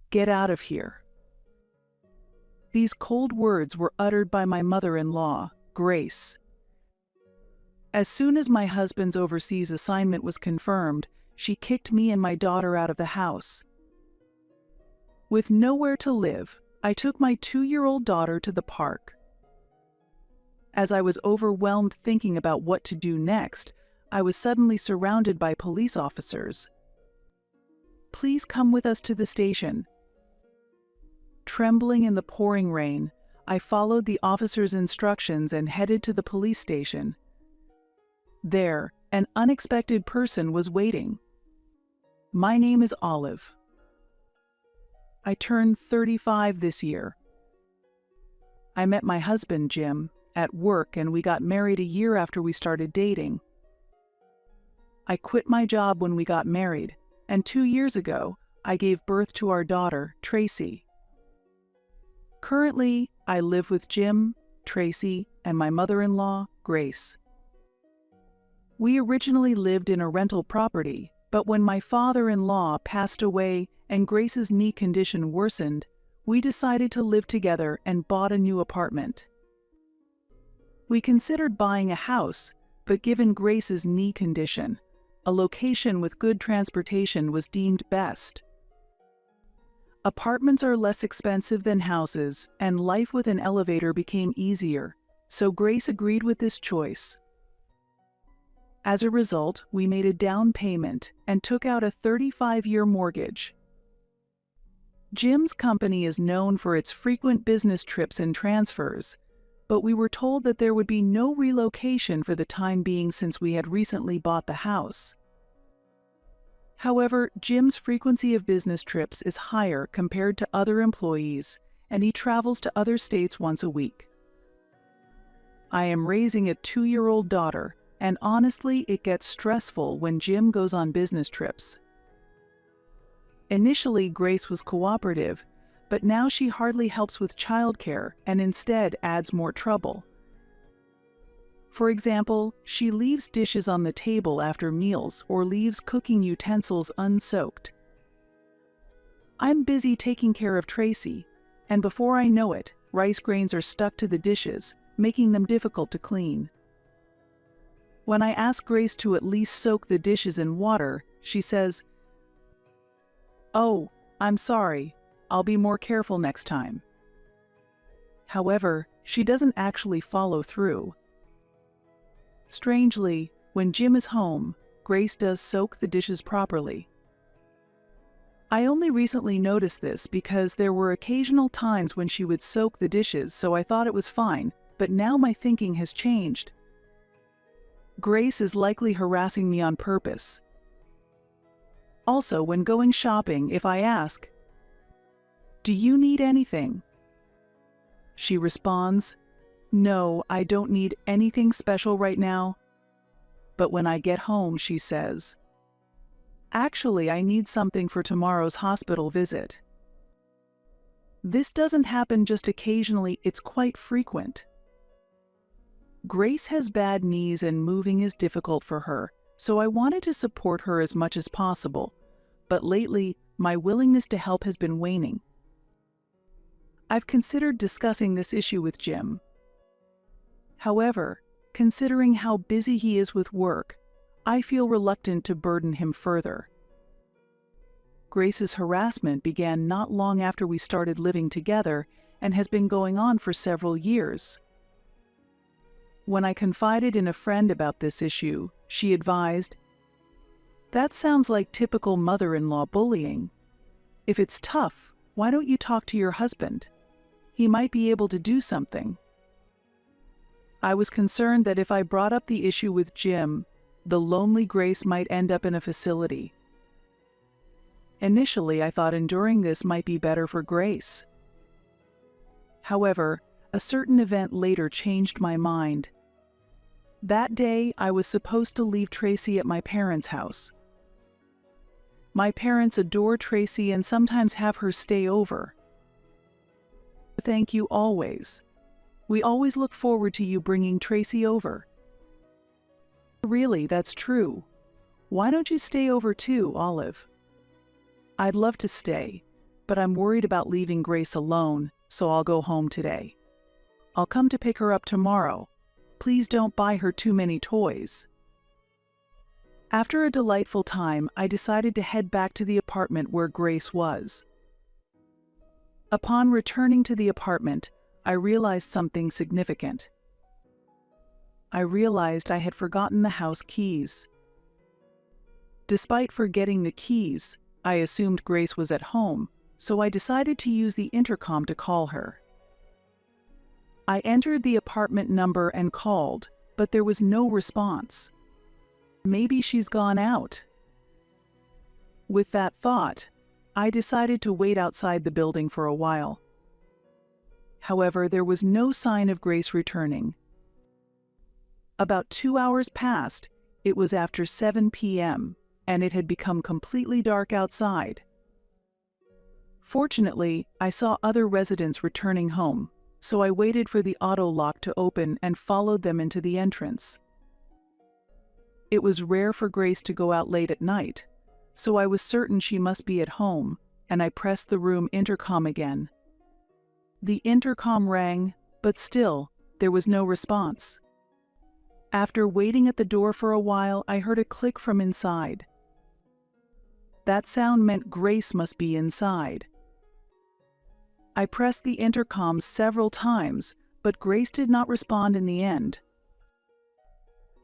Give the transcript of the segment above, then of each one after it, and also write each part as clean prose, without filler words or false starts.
Get out of here." These cold words were uttered by my mother-in-law, Grace. As soon as my husband's overseas assignment was confirmed, she kicked me and my daughter out of the house. With nowhere to live, I took my 2-year-old daughter to the park. As I was overwhelmed thinking about what to do next, I was suddenly surrounded by police officers. "Please come with us to the station." Trembling in the pouring rain, I followed the officer's instructions and headed to the police station. There, an unexpected person was waiting. My name is Olive. I turned 35 this year. I met my husband, Jim, at work, and we got married a year after we started dating. I quit my job when we got married, and 2 years ago, I gave birth to our daughter, Tracy. Currently, I live with Jim, Tracy, and my mother-in-law, Grace. We originally lived in a rental property, but when my father-in-law passed away and Grace's knee condition worsened, we decided to live together and bought a new apartment. We considered buying a house, but given Grace's knee condition, a location with good transportation was deemed best. Apartments are less expensive than houses, and life with an elevator became easier, so Grace agreed with this choice. As a result, we made a down payment and took out a 35-year mortgage. Jim's company is known for its frequent business trips and transfers, but we were told that there would be no relocation for the time being since we had recently bought the house. However, Jim's frequency of business trips is higher compared to other employees, and he travels to other states once a week. I am raising a 2-year-old daughter, and honestly, it gets stressful when Jim goes on business trips. Initially, Grace was cooperative, but now she hardly helps with childcare and instead adds more trouble. For example, she leaves dishes on the table after meals or leaves cooking utensils unsoaked. I'm busy taking care of Tracy, and before I know it, rice grains are stuck to the dishes, making them difficult to clean. When I ask Grace to at least soak the dishes in water, she says, "Oh, I'm sorry, I'll be more careful next time." However, she doesn't actually follow through. Strangely, when Jim is home, Grace does soak the dishes properly. I only recently noticed this because there were occasional times when she would soak the dishes, so I thought it was fine, but now my thinking has changed. Grace is likely harassing me on purpose. Also, when going shopping, if I ask, "Do you need anything?" she responds, "No, I don't need anything special right now." But when I get home, she says, "Actually, I need something for tomorrow's hospital visit." This doesn't happen just occasionally, it's quite frequent. Grace has bad knees and moving is difficult for her, so I wanted to support her as much as possible, but lately, my willingness to help has been waning. I've considered discussing this issue with Jim. However, considering how busy he is with work, I feel reluctant to burden him further. Grace's harassment began not long after we started living together and has been going on for several years. When I confided in a friend about this issue, she advised, "That sounds like typical mother-in-law bullying. If it's tough, why don't you talk to your husband? He might be able to do something." I was concerned that if I brought up the issue with Jim, the lonely Grace might end up in a facility. Initially, I thought enduring this might be better for Grace. However, a certain event later changed my mind. That day, I was supposed to leave Tracy at my parents' house. My parents adore Tracy and sometimes have her stay over. "Thank you always. We always look forward to you bringing Tracy over." "Really, that's true. Why don't you stay over too, Olive?" "I'd love to stay, but I'm worried about leaving Grace alone, so I'll go home today. I'll come to pick her up tomorrow. Please don't buy her too many toys." After a delightful time, I decided to head back to the apartment where Grace was. Upon returning to the apartment, I realized something significant. I realized I had forgotten the house keys. Despite forgetting the keys, I assumed Grace was at home, so I decided to use the intercom to call her. I entered the apartment number and called, but there was no response. Maybe she's gone out. With that thought, I decided to wait outside the building for a while. However, there was no sign of Grace returning. About 2 hours passed. It was after 7 p.m., and it had become completely dark outside. Fortunately, I saw other residents returning home, so I waited for the auto lock to open and followed them into the entrance. It was rare for Grace to go out late at night, so I was certain she must be at home, and I pressed the room intercom again. The intercom rang, but still, there was no response. After waiting at the door for a while, I heard a click from inside. That sound meant Grace must be inside. I pressed the intercom several times, but Grace did not respond in the end.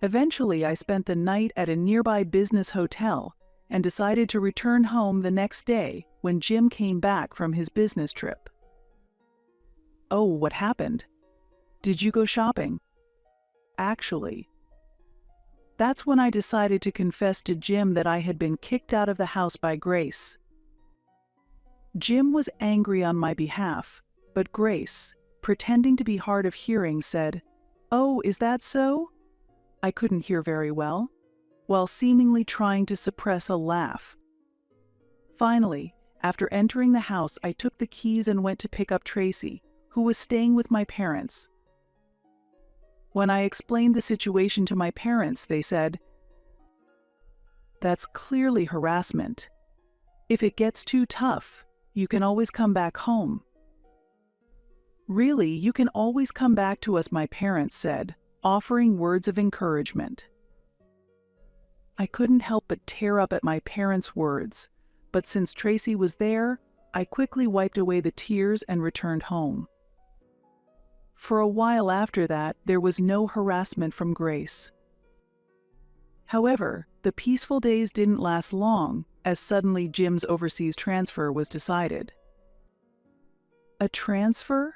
Eventually, I spent the night at a nearby business hotel and decided to return home the next day when Jim came back from his business trip. "Oh, what happened? Did you go shopping?" Actually, that's when I decided to confess to Jim that I had been kicked out of the house by Grace. Jim was angry on my behalf, but Grace, pretending to be hard of hearing, said, "Oh, is that so?" I couldn't hear very well, while seemingly trying to suppress a laugh. Finally, after entering the house, I took the keys and went to pick up Tracy, who was staying with my parents. When I explained the situation to my parents, they said, "That's clearly harassment. If it gets too tough, you can always come back home." "Really, you can always come back to us," my parents said, offering words of encouragement. I couldn't help but tear up at my parents' words, but since Tracy was there, I quickly wiped away the tears and returned home. For a while after that, there was no harassment from Grace. However, the peaceful days didn't last long, as suddenly Jim's overseas transfer was decided. A transfer?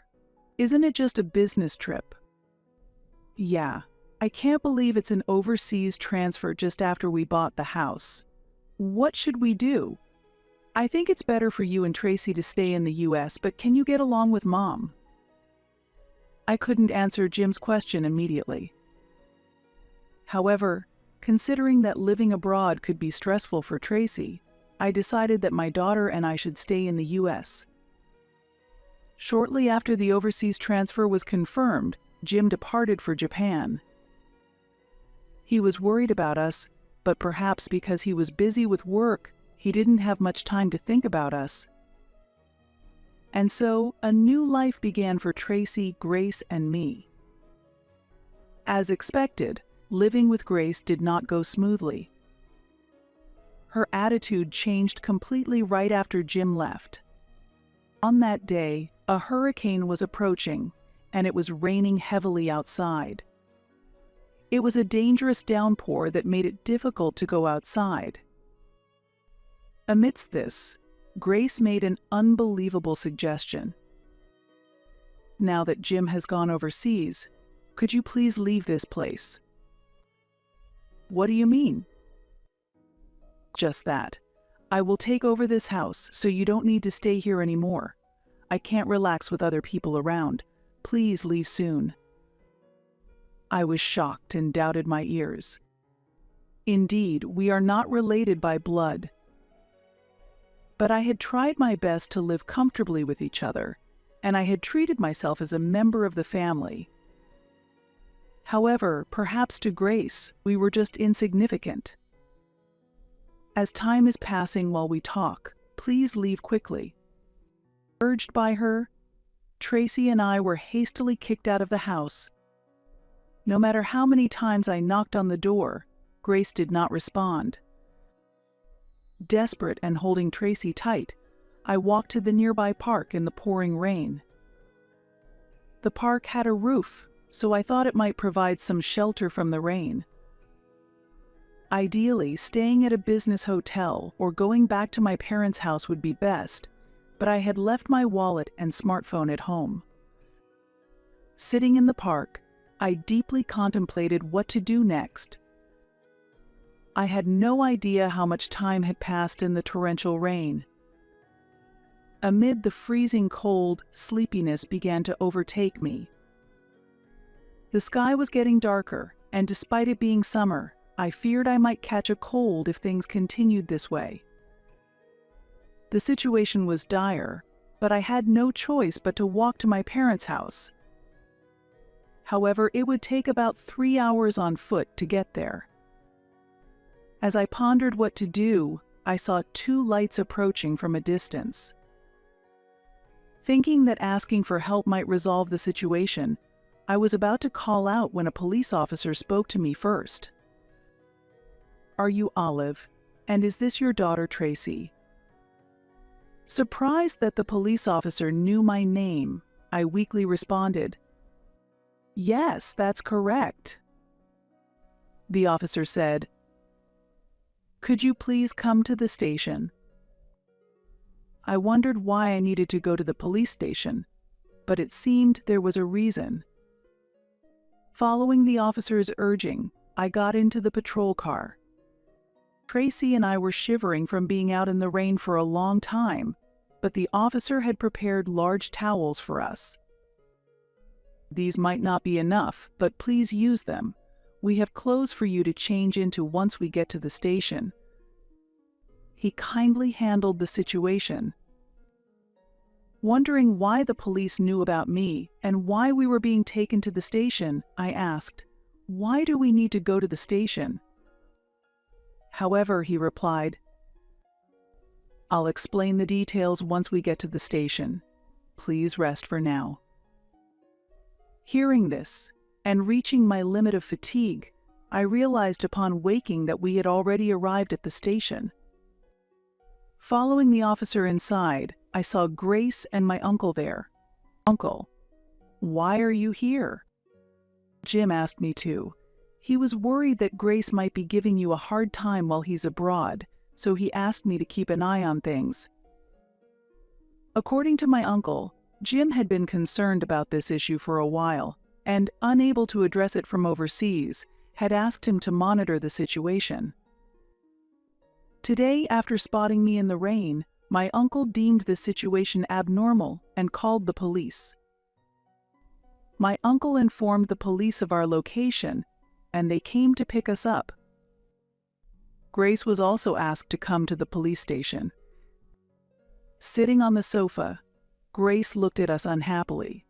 Isn't it just a business trip? Yeah, I can't believe it's an overseas transfer just after we bought the house. What should we do? I think it's better for you and Tracy to stay in the US, but can you get along with Mom? I couldn't answer Jim's question immediately. However, considering that living abroad could be stressful for Tracy, I decided that my daughter and I should stay in the US. Shortly after the overseas transfer was confirmed, Jim departed for Japan. He was worried about us, but perhaps because he was busy with work, he didn't have much time to think about us. And so, a new life began for Tracy, Grace, and me. As expected, living with Grace did not go smoothly. Her attitude changed completely right after Jim left. On that day, a hurricane was approaching, and it was raining heavily outside. It was a dangerous downpour that made it difficult to go outside. Amidst this, Grace made an unbelievable suggestion. "Now that Jim has gone overseas, could you please leave this place?" "What do you mean?" "Just that. I will take over this house, so you don't need to stay here anymore. I can't relax with other people around. Please leave soon." I was shocked and doubted my ears. Indeed, we are not related by blood. But I had tried my best to live comfortably with each other, and I had treated myself as a member of the family. However, perhaps to Grace, we were just insignificant. "As time is passing while we talk, please leave quickly. Urged by her, Tracy and I were hastily kicked out of the house. No matter how many times I knocked on the door, Grace did not respond. Desperate and holding Tracy tight, I walked to the nearby park in the pouring rain. The park had a roof, so I thought it might provide some shelter from the rain. Ideally, staying at a business hotel or going back to my parents' house would be best, but I had left my wallet and smartphone at home. Sitting in the park, I deeply contemplated what to do next. I had no idea how much time had passed in the torrential rain. Amid the freezing cold, sleepiness began to overtake me. The sky was getting darker, and despite it being summer, I feared I might catch a cold if things continued this way. The situation was dire, but I had no choice but to walk to my parents' house. However, it would take about 3 hours on foot to get there. As I pondered what to do, I saw 2 lights approaching from a distance. Thinking that asking for help might resolve the situation, I was about to call out when a police officer spoke to me first. "Are you Olive? And is this your daughter Tracy?" Surprised that the police officer knew my name, I weakly responded, "Yes, that's correct." The officer said, "Could you please come to the station?" I wondered why I needed to go to the police station, but it seemed there was a reason. Following the officer's urging, I got into the patrol car. Tracy and I were shivering from being out in the rain for a long time, but the officer had prepared large towels for us. "These might not be enough, but please use them. We have clothes for you to change into once we get to the station." He kindly handled the situation. Wondering why the police knew about me and why we were being taken to the station, I asked, "Why do we need to go to the station?" However, he replied, "I'll explain the details once we get to the station. Please rest for now." Hearing this, and reaching my limit of fatigue, I realized upon waking that we had already arrived at the station. Following the officer inside, I saw Grace and my uncle there. "Uncle, why are you here?" Jim asked me to. He was worried that Grace might be giving you a hard time while he's abroad, so he asked me to keep an eye on things. According to my uncle, Jim had been concerned about this issue for a while, and, unable to address it from overseas, had asked him to monitor the situation. Today, after spotting me in the rain, my uncle deemed the situation abnormal and called the police. My uncle informed the police of our location, and they came to pick us up. Grace was also asked to come to the police station. Sitting on the sofa, Grace looked at us unhappily.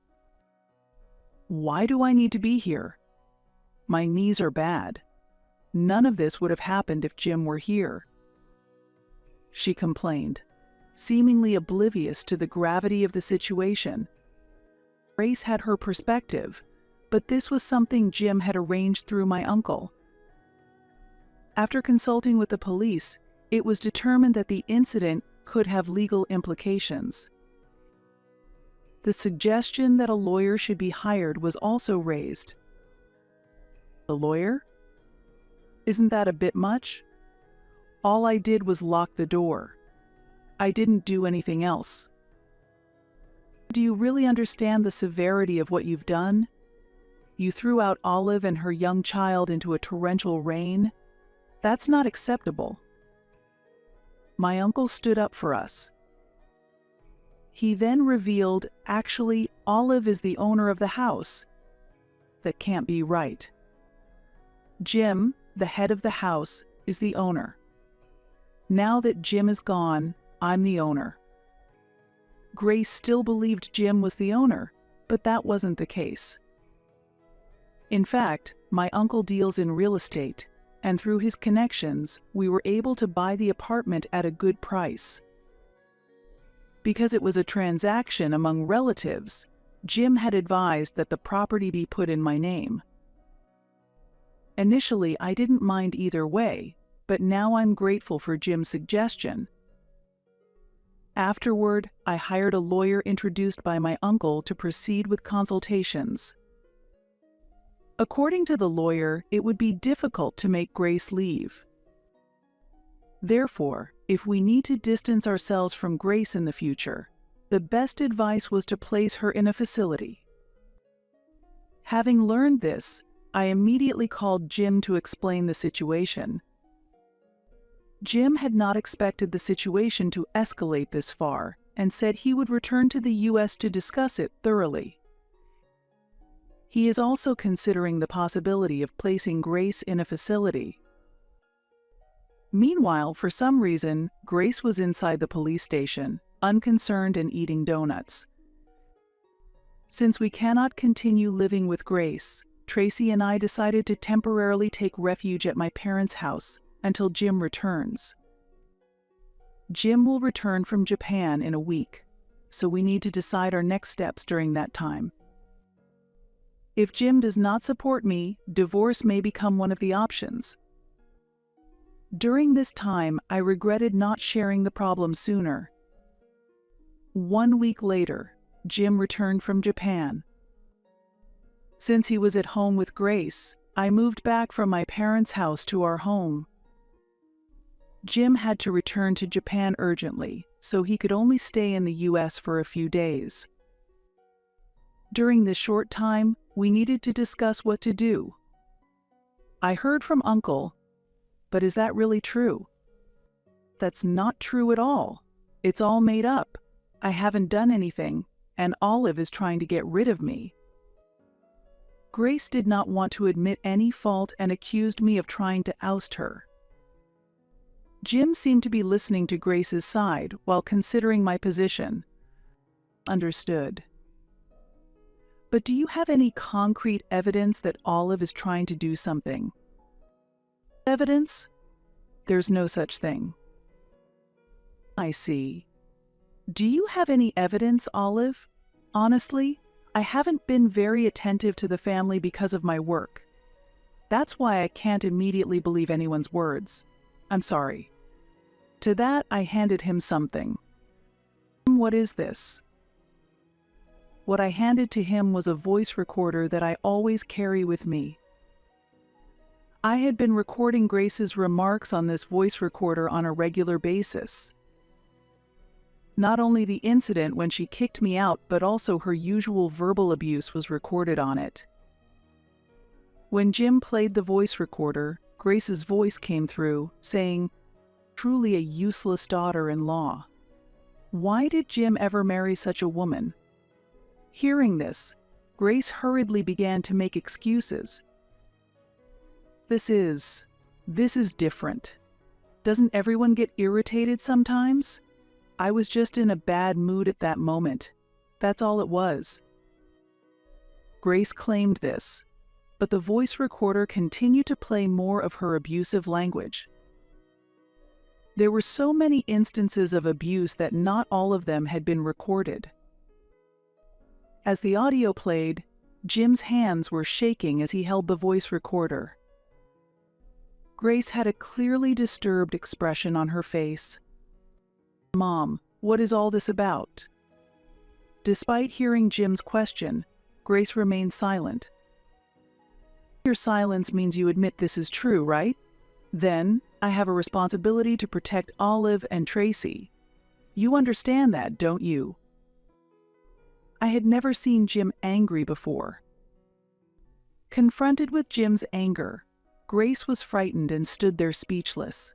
"Why do I need to be here? My knees are bad. None of this would have happened if Jim were here," she complained, seemingly oblivious to the gravity of the situation. Grace had her perspective, but this was something Jim had arranged through my uncle. After consulting with the police, it was determined that the incident could have legal implications. The suggestion that a lawyer should be hired was also raised. "A lawyer? Isn't that a bit much? All I did was lock the door. I didn't do anything else." "Do you really understand the severity of what you've done? You threw out Olive and her young child into a torrential rain. That's not acceptable." My uncle stood up for us. He then revealed, actually, Olive is the owner of the house. That can't be right. Jim, the head of the house, is the owner. Now that Jim is gone, I'm the owner. Grace still believed Jim was the owner, but that wasn't the case. In fact, my uncle deals in real estate, and through his connections, we were able to buy the apartment at a good price. Because it was a transaction among relatives, Jim had advised that the property be put in my name. Initially, I didn't mind either way, but now I'm grateful for Jim's suggestion. Afterward, I hired a lawyer introduced by my uncle to proceed with consultations. According to the lawyer, it would be difficult to make Grace leave. Therefore, if we need to distance ourselves from Grace in the future, the best advice was to place her in a facility. Having learned this, I immediately called Jim to explain the situation. Jim had not expected the situation to escalate this far and said he would return to the U.S. to discuss it thoroughly. He is also considering the possibility of placing Grace in a facility. Meanwhile, for some reason, Grace was inside the police station, unconcerned and eating donuts. Since we cannot continue living with Grace, Tracy and I decided to temporarily take refuge at my parents' house until Jim returns. Jim will return from Japan in a week, so we need to decide our next steps during that time. If Jim does not support me, divorce may become one of the options. During this time, I regretted not sharing the problem sooner. 1 week later, Jim returned from Japan. Since he was at home with Grace, I moved back from my parents' house to our home. Jim had to return to Japan urgently, so he could only stay in the U.S. for a few days. During this short time, we needed to discuss what to do. I heard from Uncle, but is that really true? That's not true at all. It's all made up. I haven't done anything, and Olive is trying to get rid of me. Grace did not want to admit any fault and accused me of trying to oust her. Jim seemed to be listening to Grace's side while considering my position. Understood. But do you have any concrete evidence that Olive is trying to do something? Evidence? There's no such thing. I see. Do you have any evidence, Olive? Honestly, I haven't been very attentive to the family because of my work. That's why I can't immediately believe anyone's words. I'm sorry. To that, I handed him something. What is this? What I handed to him was a voice recorder that I always carry with me. I had been recording Grace's remarks on this voice recorder on a regular basis. Not only the incident when she kicked me out, but also her usual verbal abuse was recorded on it. When Jim played the voice recorder, Grace's voice came through, saying, "Truly a useless daughter-in-law. Why did Jim ever marry such a woman?" Hearing this, Grace hurriedly began to make excuses. This is different. Doesn't everyone get irritated sometimes? I was just in a bad mood at that moment. That's all it was. Grace claimed this, but the voice recorder continued to play more of her abusive language. There were so many instances of abuse that not all of them had been recorded. As the audio played, Jim's hands were shaking as he held the voice recorder. Grace had a clearly disturbed expression on her face. "Mom, what is all this about?" Despite hearing Jim's question, Grace remained silent. Your silence means you admit this is true, right? Then, I have a responsibility to protect Olive and Tracy. You understand that, don't you? I had never seen Jim angry before. Confronted with Jim's anger, Grace was frightened and stood there speechless.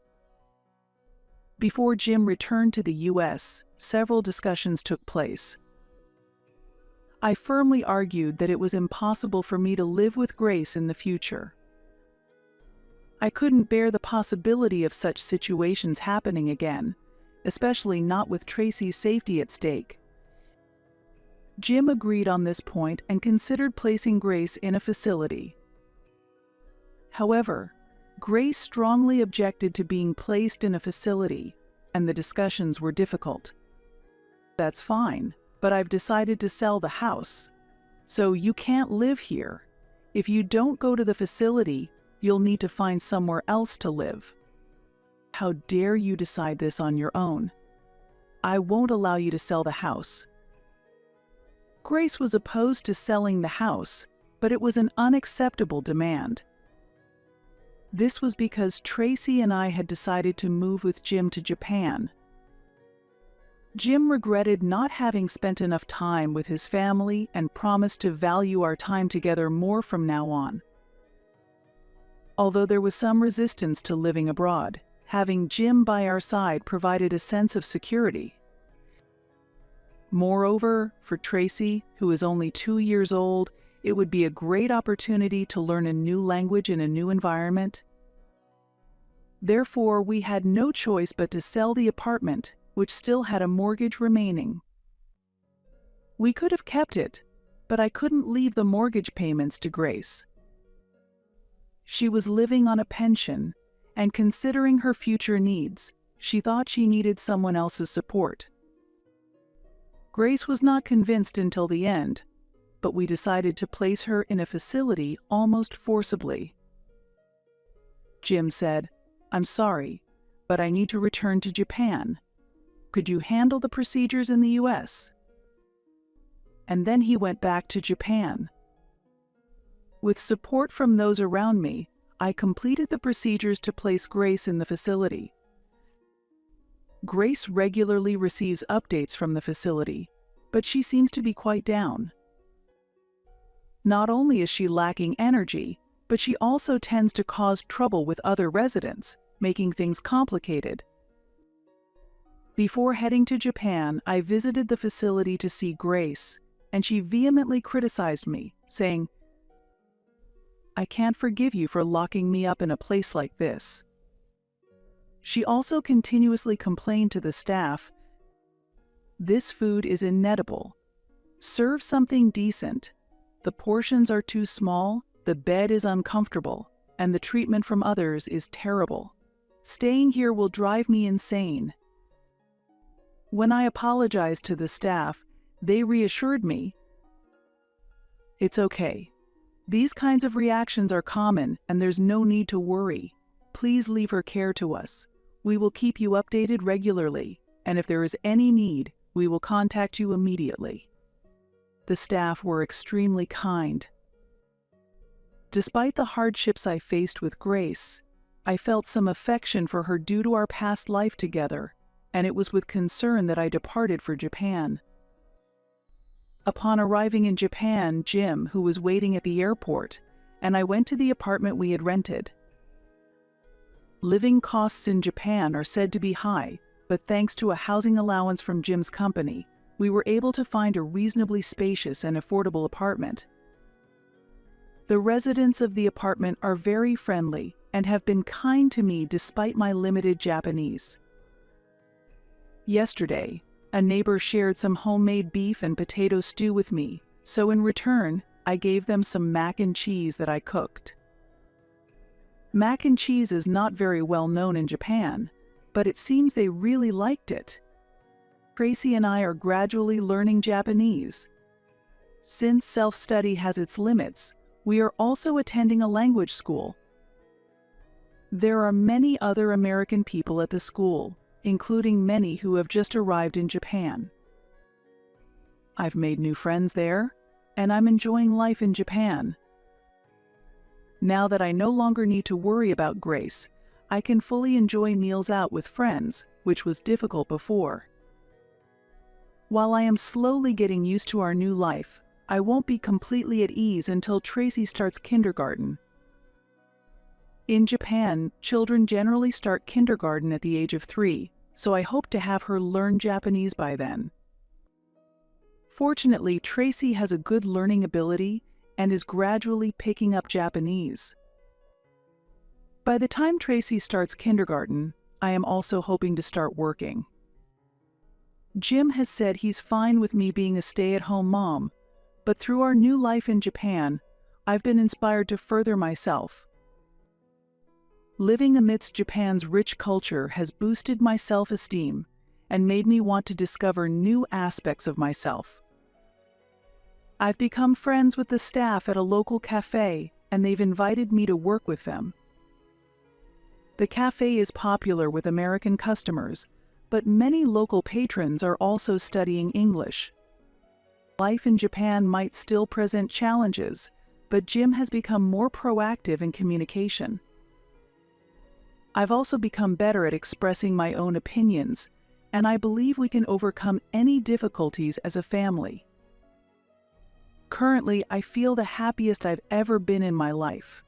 Before Jim returned to the U.S., several discussions took place. I firmly argued that it was impossible for me to live with Grace in the future. I couldn't bear the possibility of such situations happening again, especially not with Tracy's safety at stake. Jim agreed on this point and considered placing Grace in a facility. However, Grace strongly objected to being placed in a facility, and the discussions were difficult. That's fine, but I've decided to sell the house. So you can't live here. If you don't go to the facility, you'll need to find somewhere else to live. How dare you decide this on your own? I won't allow you to sell the house. Grace was opposed to selling the house, but it was an unacceptable demand. This was because Tracy and I had decided to move with Jim to Japan. Jim regretted not having spent enough time with his family and promised to value our time together more from now on. Although there was some resistance to living abroad, having Jim by our side provided a sense of security. Moreover, for Tracy, who is only 2 years old, it would be a great opportunity to learn a new language in a new environment. Therefore, we had no choice but to sell the apartment, which still had a mortgage remaining. We could have kept it, but I couldn't leave the mortgage payments to Grace. She was living on a pension, and considering her future needs, she thought she needed someone else's support. Grace was not convinced until the end, but we decided to place her in a facility almost forcibly. Jim said, "I'm sorry, but I need to return to Japan. Could you handle the procedures in the US?" And then he went back to Japan. With support from those around me, I completed the procedures to place Grace in the facility. Grace regularly receives updates from the facility, but she seems to be quite down. Not only is she lacking energy, but she also tends to cause trouble with other residents, making things complicated. Before heading to Japan, I visited the facility to see Grace, and she vehemently criticized me, saying, "I can't forgive you for locking me up in a place like this." She also continuously complained to the staff, "This food is inedible. Serve something decent. The portions are too small, the bed is uncomfortable, and the treatment from others is terrible. Staying here will drive me insane." When I apologized to the staff, they reassured me, "It's okay. These kinds of reactions are common and there's no need to worry. Please leave her care to us. We will keep you updated regularly, and if there is any need, we will contact you immediately." The staff were extremely kind. Despite the hardships I faced with Grace, I felt some affection for her due to our past life together, and it was with concern that I departed for Japan. Upon arriving in Japan, Jim, who was waiting at the airport, and I went to the apartment we had rented. Living costs in Japan are said to be high, but thanks to a housing allowance from Jim's company, we were able to find a reasonably spacious and affordable apartment. The residents of the apartment are very friendly and have been kind to me despite my limited Japanese. Yesterday, a neighbor shared some homemade beef and potato stew with me, so in return, I gave them some mac and cheese that I cooked. Mac and cheese is not very well known in Japan, but it seems they really liked it. Tracy and I are gradually learning Japanese. Since self-study has its limits, we are also attending a language school. There are many other American people at the school, including many who have just arrived in Japan. I've made new friends there, and I'm enjoying life in Japan. Now that I no longer need to worry about Grace, I can fully enjoy meals out with friends, which was difficult before. While I am slowly getting used to our new life, I won't be completely at ease until Tracy starts kindergarten. In Japan, children generally start kindergarten at the age of 3, so I hope to have her learn Japanese by then. Fortunately, Tracy has a good learning ability and is gradually picking up Japanese. By the time Tracy starts kindergarten, I am also hoping to start working. Jim has said he's fine with me being a stay-at-home mom, but through our new life in Japan, I've been inspired to further myself. Living amidst Japan's rich culture has boosted my self-esteem, and made me want to discover new aspects of myself. I've become friends with the staff at a local cafe, and they've invited me to work with them. The cafe is popular with American customers, but many local patrons are also studying English. Life in Japan might still present challenges, but Jim has become more proactive in communication. I've also become better at expressing my own opinions, and I believe we can overcome any difficulties as a family. Currently, I feel the happiest I've ever been in my life.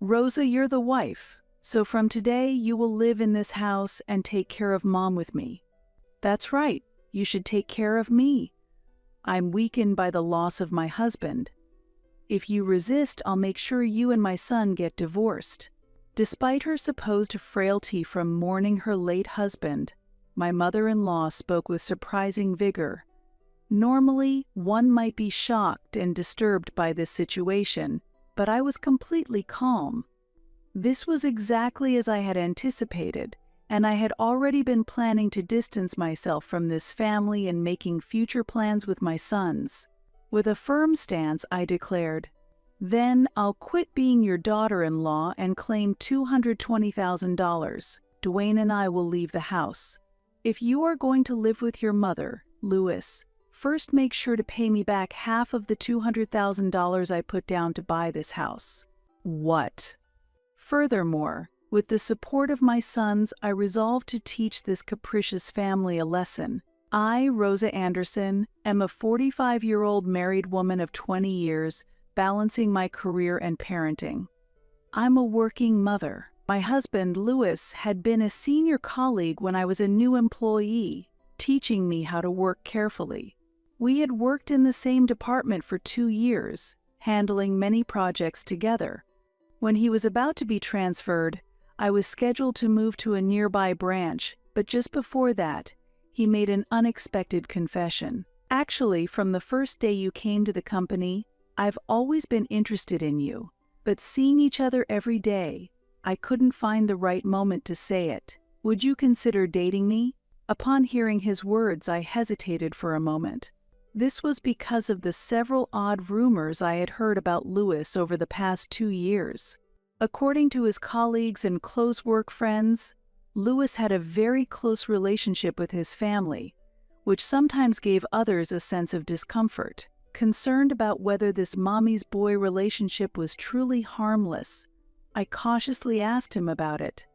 Rosa, you're the wife, so from today you will live in this house and take care of Mom with me. That's right, you should take care of me. I'm weakened by the loss of my husband. If you resist, I'll make sure you and my son get divorced. Despite her supposed frailty from mourning her late husband, my mother-in-law spoke with surprising vigor. Normally, one might be shocked and disturbed by this situation, but I was completely calm. This was exactly as I had anticipated, and I had already been planning to distance myself from this family and making future plans with my sons. With a firm stance, I declared, "Then I'll quit being your daughter-in-law and claim $220,000. Dwayne and I will leave the house. If you are going to live with your mother, Louis, first make sure to pay me back half of the $200,000 I put down to buy this house." What? Furthermore, with the support of my sons, I resolved to teach this capricious family a lesson. I, Rosa Anderson, am a 45-year-old married woman of 20 years, balancing my career and parenting. I'm a working mother. My husband, Louis, had been a senior colleague when I was a new employee, teaching me how to work carefully. We had worked in the same department for 2 years, handling many projects together. When he was about to be transferred, I was scheduled to move to a nearby branch, but just before that, he made an unexpected confession. "Actually, from the first day you came to the company, I've always been interested in you, but seeing each other every day, I couldn't find the right moment to say it. Would you consider dating me?" Upon hearing his words, I hesitated for a moment. This was because of the several odd rumors I had heard about Louis over the past 2 years. According to his colleagues and close work friends, Louis had a very close relationship with his family, which sometimes gave others a sense of discomfort. Concerned about whether this mommy's boy relationship was truly harmless, I cautiously asked him about it.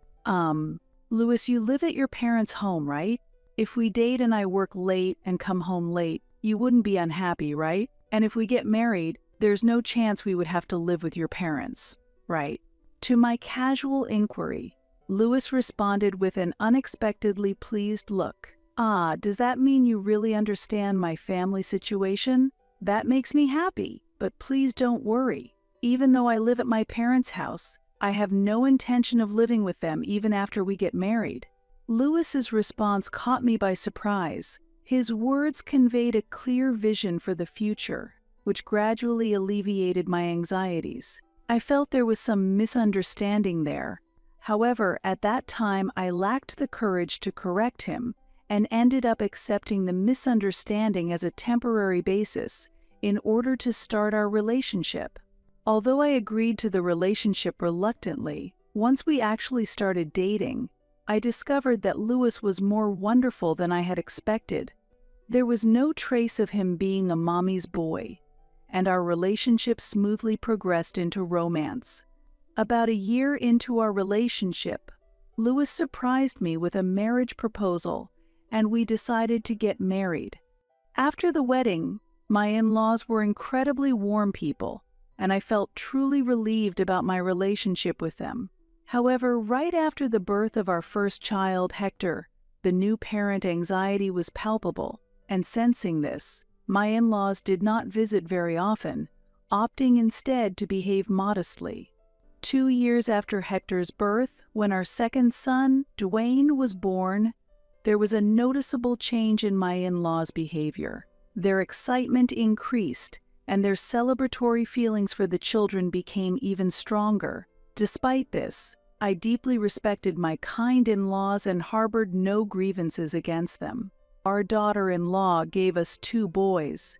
Louis, you live at your parents' home, right? If we date and I work late and come home late, you wouldn't be unhappy, right? And if we get married, there's no chance we would have to live with your parents, right?" To my casual inquiry, Louis responded with an unexpectedly pleased look. "Ah, does that mean you really understand my family situation? That makes me happy, but please don't worry. Even though I live at my parents' house, I have no intention of living with them even after we get married." Louis's response caught me by surprise. His words conveyed a clear vision for the future, which gradually alleviated my anxieties. I felt there was some misunderstanding there. However, at that time I lacked the courage to correct him and ended up accepting the misunderstanding as a temporary basis in order to start our relationship. Although I agreed to the relationship reluctantly, once we actually started dating, I discovered that Louis was more wonderful than I had expected. There was no trace of him being a mommy's boy, and our relationship smoothly progressed into romance. About a year into our relationship, Louis surprised me with a marriage proposal, and we decided to get married. After the wedding, my in-laws were incredibly warm people, and I felt truly relieved about my relationship with them. However, right after the birth of our first child, Hector, the new parent anxiety was palpable, and sensing this, my in-laws did not visit very often, opting instead to behave modestly. 2 years after Hector's birth, when our second son, Dwayne, was born, there was a noticeable change in my in-laws' behavior. Their excitement increased, and their celebratory feelings for the children became even stronger. Despite this, I deeply respected my kind in-laws and harbored no grievances against them. Our daughter-in-law gave us 2 boys.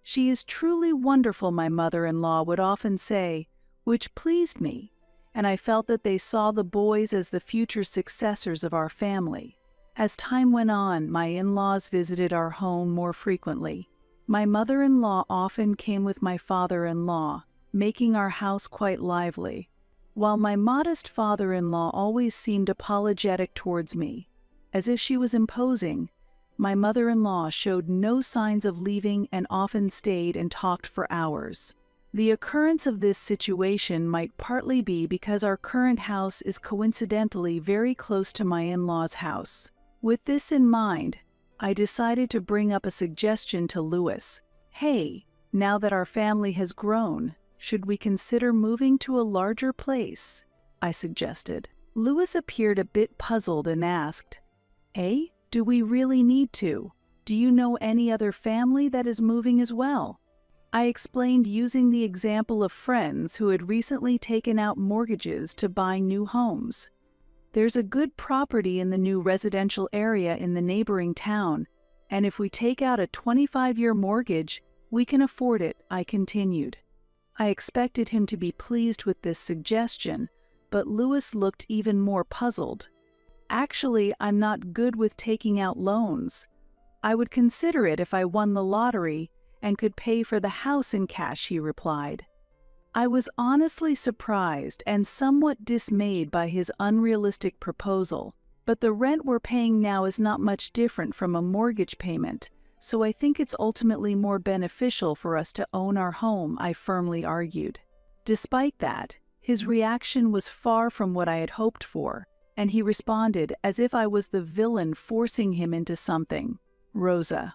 "She is truly wonderful," my mother-in-law would often say, which pleased me, and I felt that they saw the boys as the future successors of our family. As time went on, my in-laws visited our home more frequently. My mother-in-law often came with my father-in-law, making our house quite lively, while my modest father-in-law always seemed apologetic towards me, as if she was imposing. My mother-in-law showed no signs of leaving and often stayed and talked for hours. The occurrence of this situation might partly be because our current house is coincidentally very close to my in-laws' house. With this in mind, I decided to bring up a suggestion to Louis. "Hey, now that our family has grown, should we consider moving to a larger place?" I suggested. Louis appeared a bit puzzled and asked, "Eh? Do we really need to? Do you know any other family that is moving as well?" I explained using the example of friends who had recently taken out mortgages to buy new homes. "There's a good property in the new residential area in the neighboring town, and if we take out a 25-year mortgage, we can afford it," I continued. I expected him to be pleased with this suggestion, but Louis looked even more puzzled. "Actually, I'm not good with taking out loans. I would consider it if I won the lottery and could pay for the house in cash," he replied. I was honestly surprised and somewhat dismayed by his unrealistic proposal, but the rent we're paying now is not much different from a mortgage payment, so I think it's ultimately more beneficial for us to own our home, I firmly argued. Despite that, his reaction was far from what I had hoped for, and he responded as if I was the villain forcing him into something. "Rosa,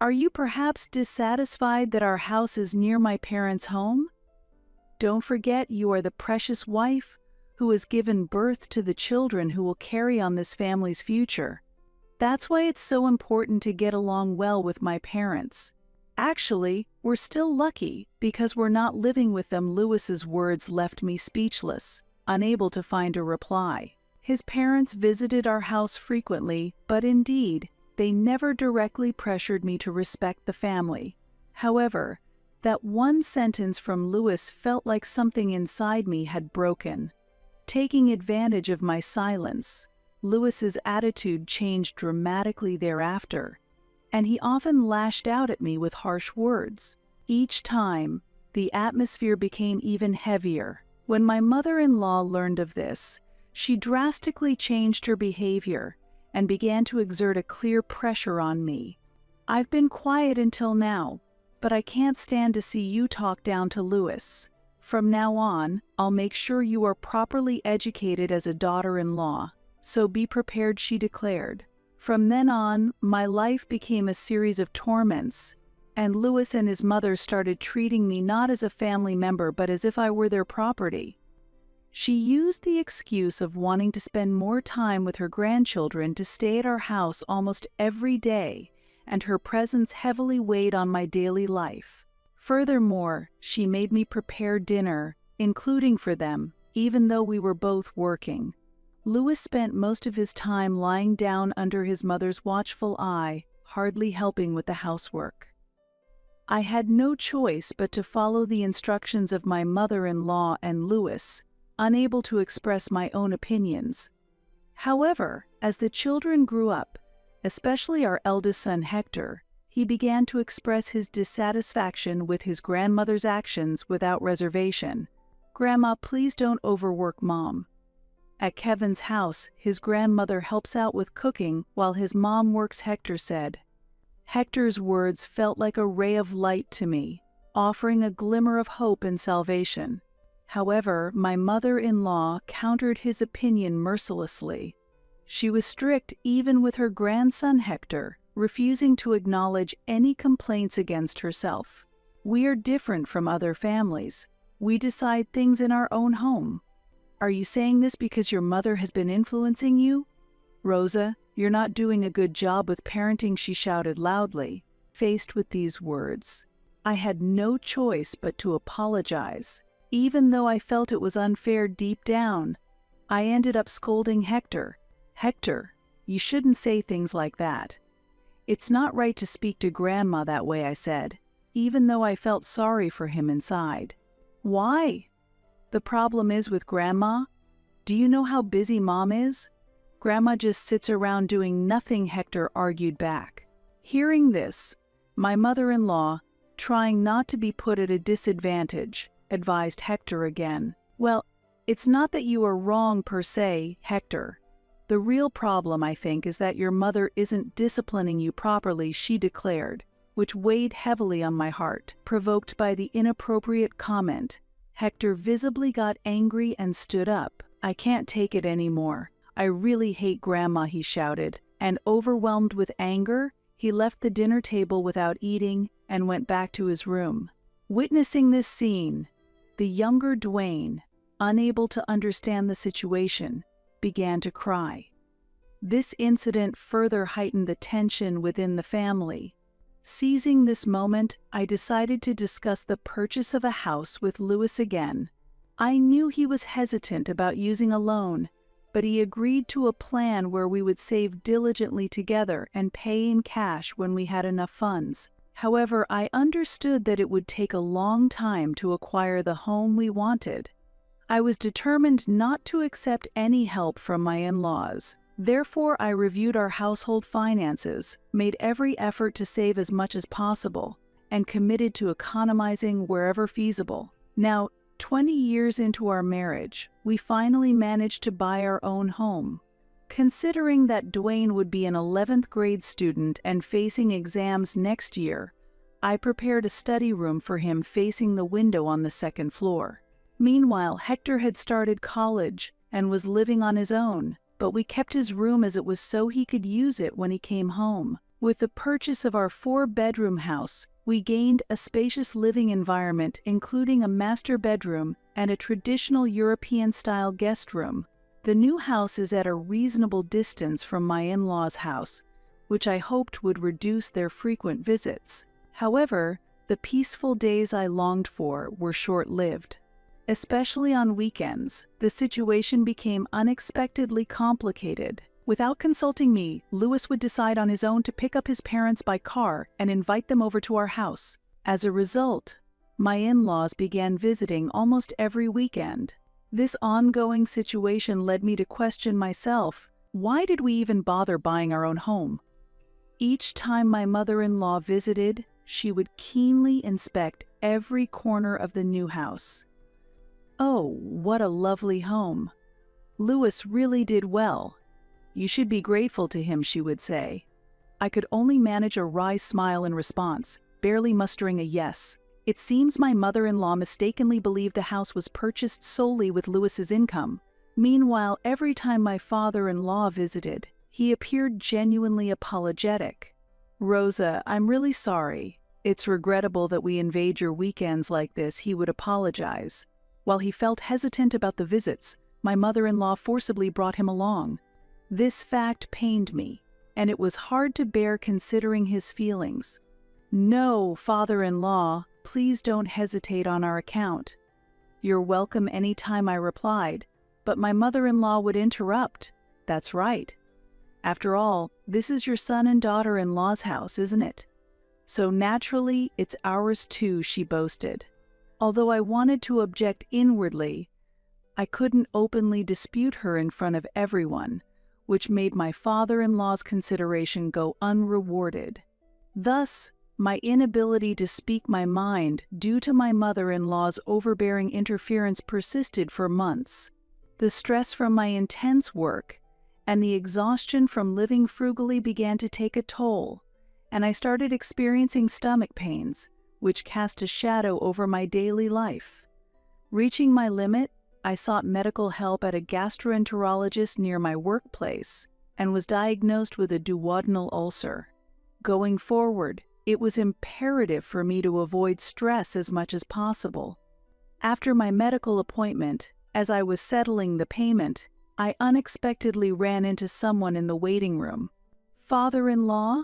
are you perhaps dissatisfied that our house is near my parents' home? Don't forget you are the precious wife who has given birth to the children who will carry on this family's future. That's why it's so important to get along well with my parents. Actually, we're still lucky because we're not living with them." Louis's words left me speechless, unable to find a reply. His parents visited our house frequently, but indeed, they never directly pressured me to respect the family. However, that one sentence from Louis felt like something inside me had broken. Taking advantage of my silence, Louis's attitude changed dramatically thereafter, and he often lashed out at me with harsh words. Each time, the atmosphere became even heavier. When my mother-in-law learned of this, she drastically changed her behavior and began to exert a clear pressure on me. "I've been quiet until now, but I can't stand to see you talk down to Louis. From now on, I'll make sure you are properly educated as a daughter-in-law, so be prepared," she declared. From then on, my life became a series of torments, and Louis and his mother started treating me not as a family member but as if I were their property. She used the excuse of wanting to spend more time with her grandchildren to stay at our house almost every day, and her presence heavily weighed on my daily life. Furthermore, she made me prepare dinner, including for them, even though we were both working. Louis spent most of his time lying down under his mother's watchful eye, hardly helping with the housework. I had no choice but to follow the instructions of my mother-in-law and Louis, unable to express my own opinions. However, as the children grew up, especially our eldest son Hector, he began to express his dissatisfaction with his grandmother's actions without reservation. "Grandma, please don't overwork Mom." At Kevin's house, his grandmother helps out with cooking while his mom works, Hector said. Hector's words felt like a ray of light to me, offering a glimmer of hope and salvation. However, my mother-in-law countered his opinion mercilessly. She was strict even with her grandson Hector, refusing to acknowledge any complaints against herself. "We are different from other families. We decide things in our own home." "Are you saying this because your mother has been influencing you? Rosa, you're not doing a good job with parenting," she shouted loudly. Faced with these words, I had no choice but to apologize. Even though I felt it was unfair deep down, I ended up scolding Hector. "Hector, you shouldn't say things like that. It's not right to speak to Grandma that way," I said, even though I felt sorry for him inside. "Why? The problem is with Grandma? Do you know how busy Mom is? Grandma just sits around doing nothing," Hector argued back. Hearing this, my mother-in-law, trying not to be put at a disadvantage, advised Hector again. "Well, it's not that you are wrong per se, Hector. The real problem, I think, is that your mother isn't disciplining you properly," she declared, which weighed heavily on my heart. Provoked by the inappropriate comment, Hector visibly got angry and stood up. "I can't take it anymore. I really hate Grandma," he shouted, and overwhelmed with anger, he left the dinner table without eating and went back to his room. Witnessing this scene, the younger Dwayne, unable to understand the situation, began to cry. This incident further heightened the tension within the family. Seizing this moment, I decided to discuss the purchase of a house with Louis again. I knew he was hesitant about using a loan, but he agreed to a plan where we would save diligently together and pay in cash when we had enough funds. However, I understood that it would take a long time to acquire the home we wanted. I was determined not to accept any help from my in-laws. Therefore, I reviewed our household finances, made every effort to save as much as possible, and committed to economizing wherever feasible. Now, 20 years into our marriage, we finally managed to buy our own home. Considering that Dwayne would be an 11th grade student and facing exams next year, I prepared a study room for him facing the window on the second floor. Meanwhile, Hector had started college and was living on his own, but we kept his room as it was so he could use it when he came home. With the purchase of our 4-bedroom house, we gained a spacious living environment including a master bedroom and a traditional European-style guest room. The new house is at a reasonable distance from my in-laws' house, which I hoped would reduce their frequent visits. However, the peaceful days I longed for were short-lived. Especially on weekends, the situation became unexpectedly complicated. Without consulting me, Louis would decide on his own to pick up his parents by car and invite them over to our house. As a result, my in-laws began visiting almost every weekend. This ongoing situation led me to question myself, why did we even bother buying our own home? Each time my mother-in-law visited, she would keenly inspect every corner of the new house. "Oh, what a lovely home. Louis really did well. You should be grateful to him," she would say. I could only manage a wry smile in response, barely mustering a yes. It seems my mother-in-law mistakenly believed the house was purchased solely with Louis's income. Meanwhile, every time my father-in-law visited, he appeared genuinely apologetic. "Rosa, I'm really sorry. It's regrettable that we invade your weekends like this," he would apologize. While he felt hesitant about the visits, my mother-in-law forcibly brought him along. This fact pained me, and it was hard to bear considering his feelings. "No, father-in-law, please don't hesitate on our account." "You're welcome anytime," I replied, but my mother-in-law would interrupt. "That's right. After all, this is your son and daughter-in-law's house, isn't it? So naturally, it's ours too," she boasted. Although I wanted to object inwardly, I couldn't openly dispute her in front of everyone, which made my father-in-law's consideration go unrewarded. Thus, my inability to speak my mind due to my mother-in-law's overbearing interference persisted for months. The stress from my intense work and the exhaustion from living frugally began to take a toll, and I started experiencing stomach pains, which cast a shadow over my daily life. Reaching my limit, I sought medical help at a gastroenterologist near my workplace and was diagnosed with a duodenal ulcer. Going forward, it was imperative for me to avoid stress as much as possible. After my medical appointment, as I was settling the payment, I unexpectedly ran into someone in the waiting room. "Father-in-law?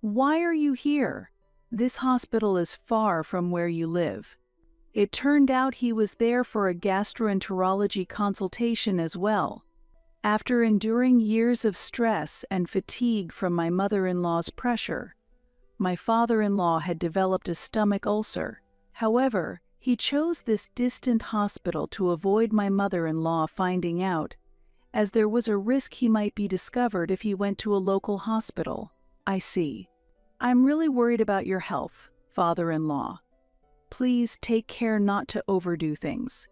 Why are you here? This hospital is far from where you live. It turned out he was there for a gastroenterology consultation as well. After enduring years of stress and fatigue from my mother-in-law's pressure, my father-in-law had developed a stomach ulcer. However, he chose this distant hospital to avoid my mother-in-law finding out, as there was a risk he might be discovered if he went to a local hospital. I see. I'm really worried about your health, father-in-law. Please take care not to overdo things.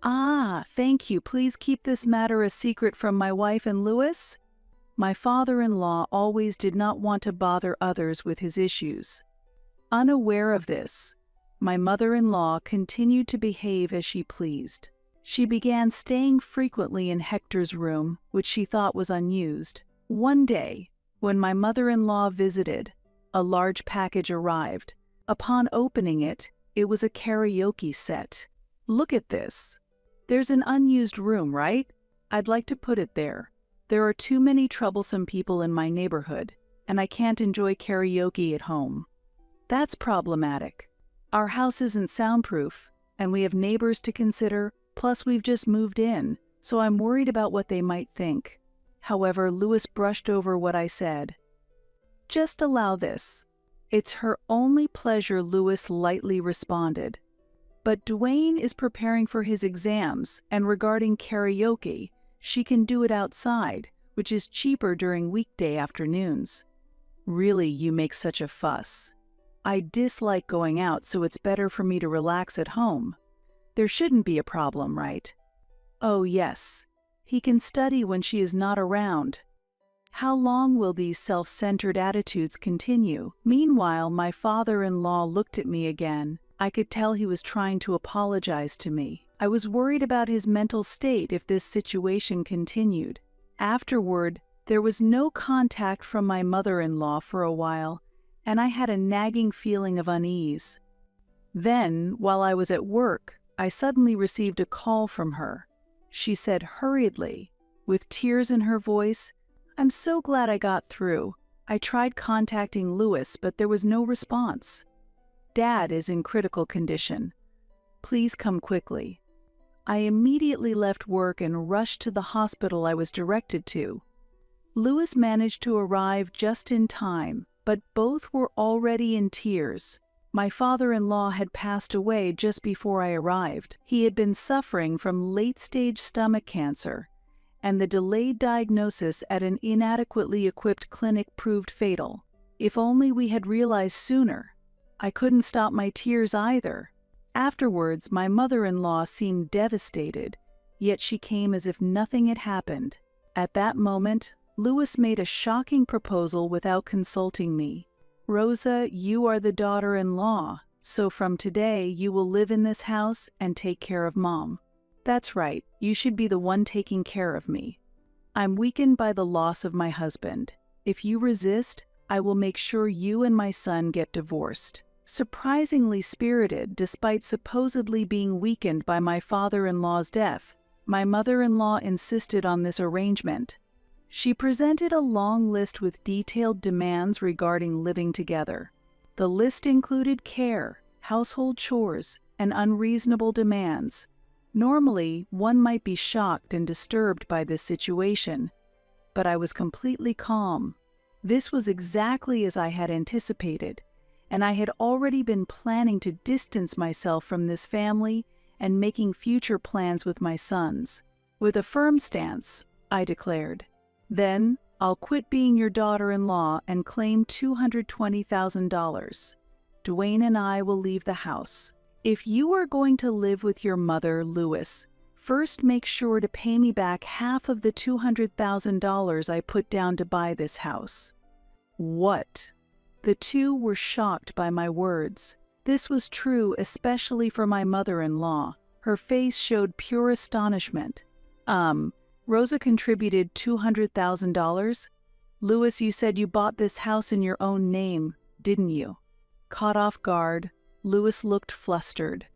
Ah, thank you. Please keep this matter a secret from my wife and Louis. My father-in-law always did not want to bother others with his issues. Unaware of this, my mother-in-law continued to behave as she pleased. She began staying frequently in Hector's room, which she thought was unused. One day, when my mother-in-law visited, a large package arrived. Upon opening it, it was a karaoke set. Look at this. There's an unused room, right? I'd like to put it there. There are too many troublesome people in my neighborhood, and I can't enjoy karaoke at home. That's problematic. Our house isn't soundproof, and we have neighbors to consider, plus we've just moved in, so I'm worried about what they might think. However, Louis brushed over what I said. Just allow this. It's her only pleasure, Louis lightly responded. But Dwayne is preparing for his exams, and regarding karaoke, she can do it outside, which is cheaper during weekday afternoons. Really, you make such a fuss. I dislike going out, so it's better for me to relax at home. There shouldn't be a problem, right? Oh yes, he can study when she is not around. How long will these self-centered attitudes continue? Meanwhile, my father-in-law looked at me again. I could tell he was trying to apologize to me. I was worried about his mental state if this situation continued. Afterward, there was no contact from my mother-in-law for a while, and I had a nagging feeling of unease. Then, while I was at work, I suddenly received a call from her. She said hurriedly, with tears in her voice, "I'm so glad I got through. I tried contacting Louis, but there was no response. Dad is in critical condition. Please come quickly." I immediately left work and rushed to the hospital I was directed to. Louis managed to arrive just in time, but both were already in tears. My father-in-law had passed away just before I arrived. He had been suffering from late-stage stomach cancer, and the delayed diagnosis at an inadequately equipped clinic proved fatal. If only we had realized sooner. I couldn't stop my tears either. Afterwards, my mother-in-law seemed devastated, yet she came as if nothing had happened. At that moment, Louis made a shocking proposal without consulting me. "Rosa, you are the daughter-in-law, so from today you will live in this house and take care of Mom." "That's right, you should be the one taking care of me. I'm weakened by the loss of my husband. If you resist, I will make sure you and my son get divorced." Surprisingly spirited, despite supposedly being weakened by my father-in-law's death, my mother-in-law insisted on this arrangement. She presented a long list with detailed demands regarding living together. The list included care, household chores, and unreasonable demands. Normally, one might be shocked and disturbed by this situation, but I was completely calm. This was exactly as I had anticipated, and I had already been planning to distance myself from this family and making future plans with my sons. With a firm stance, I declared, "Then, I'll quit being your daughter-in-law and claim $220,000. Dwayne and I will leave the house. If you are going to live with your mother, Louis, first make sure to pay me back half of the $200,000 I put down to buy this house." What? The two were shocked by my words. This was true especially for my mother-in-law. Her face showed pure astonishment. Rosa contributed $200,000? Louis, you said you bought this house in your own name, didn't you? Caught off guard, Louis looked flustered.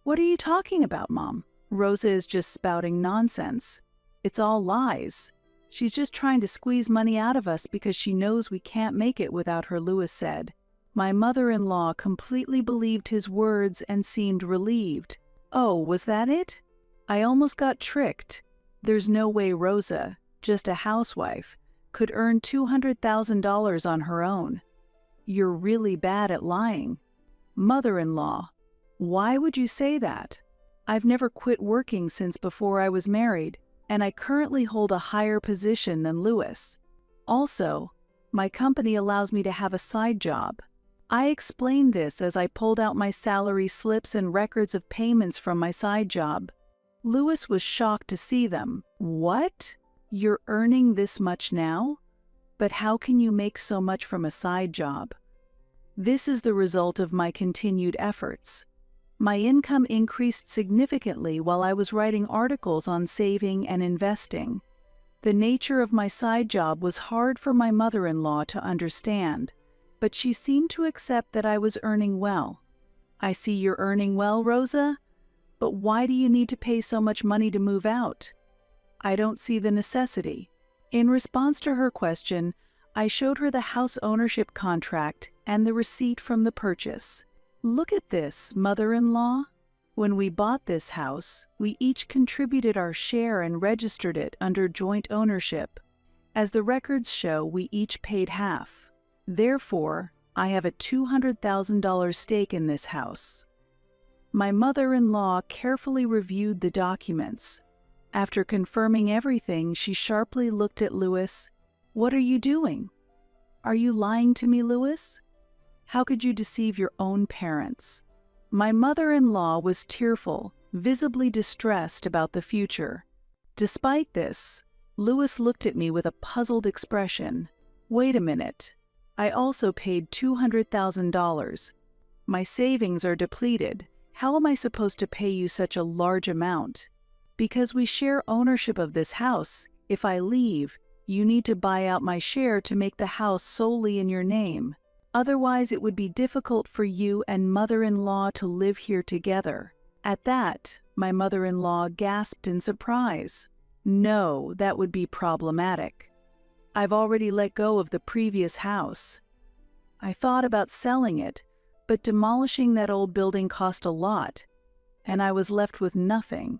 "What are you talking about, Mom? Rosa is just spouting nonsense. It's all lies. She's just trying to squeeze money out of us because she knows we can't make it without her," Louis said. My mother-in-law completely believed his words and seemed relieved. "Oh, was that it? I almost got tricked. There's no way Rosa, just a housewife, could earn $200,000 on her own. You're really bad at lying." "Mother-in-law, why would you say that? I've never quit working since before I was married, and I currently hold a higher position than Louis. Also, my company allows me to have a side job." I explained this as I pulled out my salary slips and records of payments from my side job. Louis was shocked to see them. "What? You're earning this much now? But how can you make so much from a side job?" This is the result of my continued efforts. My income increased significantly while I was writing articles on saving and investing. The nature of my side job was hard for my mother-in-law to understand, but she seemed to accept that I was earning well. "I see you're earning well, Rosa, but why do you need to pay so much money to move out?" "I don't see the necessity." In response to her question, I showed her the house ownership contract and the receipt from the purchase. "Look at this, mother-in-law. When we bought this house, we each contributed our share and registered it under joint ownership. As the records show, we each paid half. Therefore, I have a $200,000 stake in this house." My mother-in-law carefully reviewed the documents. After confirming everything, she sharply looked at Louis. "What are you doing? Are you lying to me, Louis? How could you deceive your own parents?" My mother-in-law was tearful, visibly distressed about the future. Despite this, Louis looked at me with a puzzled expression. "Wait a minute. I also paid $200,000. My savings are depleted. How am I supposed to pay you such a large amount? Because we share ownership of this house, if I leave, you need to buy out my share to make the house solely in your name. Otherwise, it would be difficult for you and mother-in-law to live here together." At that, my mother-in-law gasped in surprise. "No, that would be problematic. I've already let go of the previous house. I thought about selling it, but demolishing that old building cost a lot, and I was left with nothing.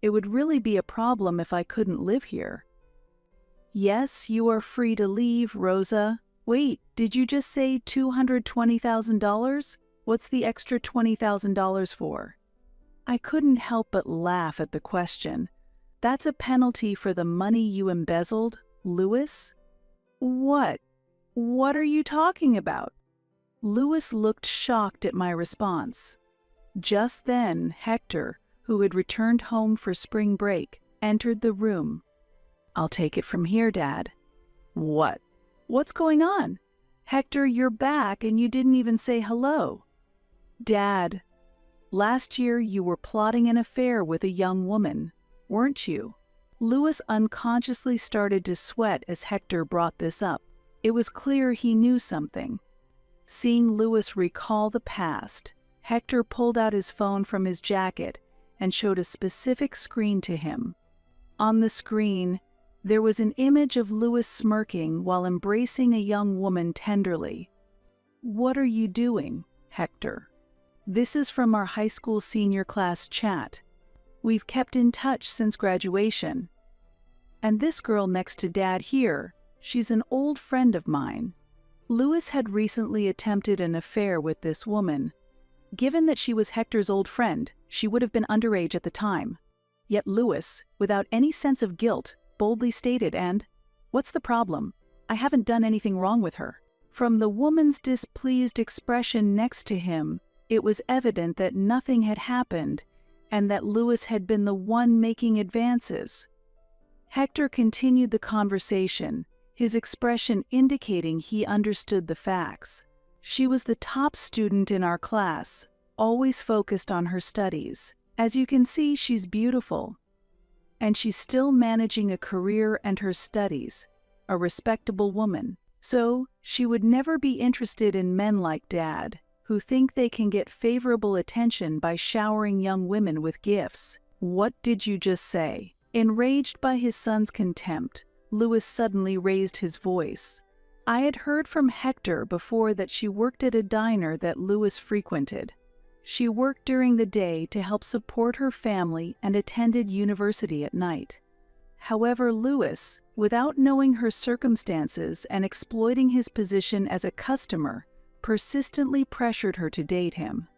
It would really be a problem if I couldn't live here." "Yes, you are free to leave, Rosa." "Wait, did you just say $220,000? What's the extra $20,000 for?" I couldn't help but laugh at the question. "That's a penalty for the money you embezzled, Louis?" "What? What are you talking about?" Louis looked shocked at my response. Just then, Hector, who had returned home for spring break, entered the room. "I'll take it from here, Dad." "What? What's going on? Hector, you're back and you didn't even say hello." "Dad, last year you were plotting an affair with a young woman, weren't you?" Louis unconsciously started to sweat as Hector brought this up. It was clear he knew something. Seeing Louis recall the past, Hector pulled out his phone from his jacket and showed a specific screen to him. On the screen, there was an image of Louis smirking while embracing a young woman tenderly. "What are you doing, Hector?" "This is from our high school senior class chat. We've kept in touch since graduation. And this girl next to Dad here, she's an old friend of mine." Louis had recently attempted an affair with this woman. Given that she was Hector's old friend, she would have been underage at the time. Yet Louis, without any sense of guilt, boldly stated, "And what's the problem? I haven't done anything wrong with her." From the woman's displeased expression next to him, it was evident that nothing had happened and that Louis had been the one making advances. Hector continued the conversation, his expression indicating he understood the facts. "She was the top student in our class, always focused on her studies. As you can see, she's beautiful. And she's still managing a career and her studies, a respectable woman. So, she would never be interested in men like Dad, who think they can get favorable attention by showering young women with gifts." "What did you just say?" Enraged by his son's contempt, Louis suddenly raised his voice. I had heard from Hector before that she worked at a diner that Lewis frequented. She worked during the day to help support her family and attended university at night. However, Lewis, without knowing her circumstances and exploiting his position as a customer, persistently pressured her to date him.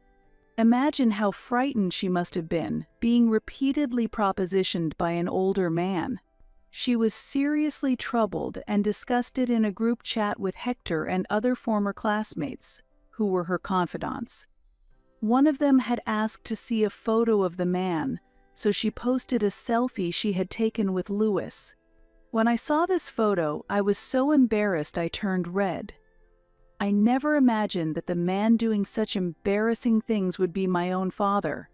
Imagine how frightened she must have been, being repeatedly propositioned by an older man. She was seriously troubled and discussed it in a group chat with Hector and other former classmates, who were her confidants. One of them had asked to see a photo of the man, so she posted a selfie she had taken with Lewis. When I saw this photo, I was so embarrassed I turned red. I never imagined that the man doing such embarrassing things would be my own father.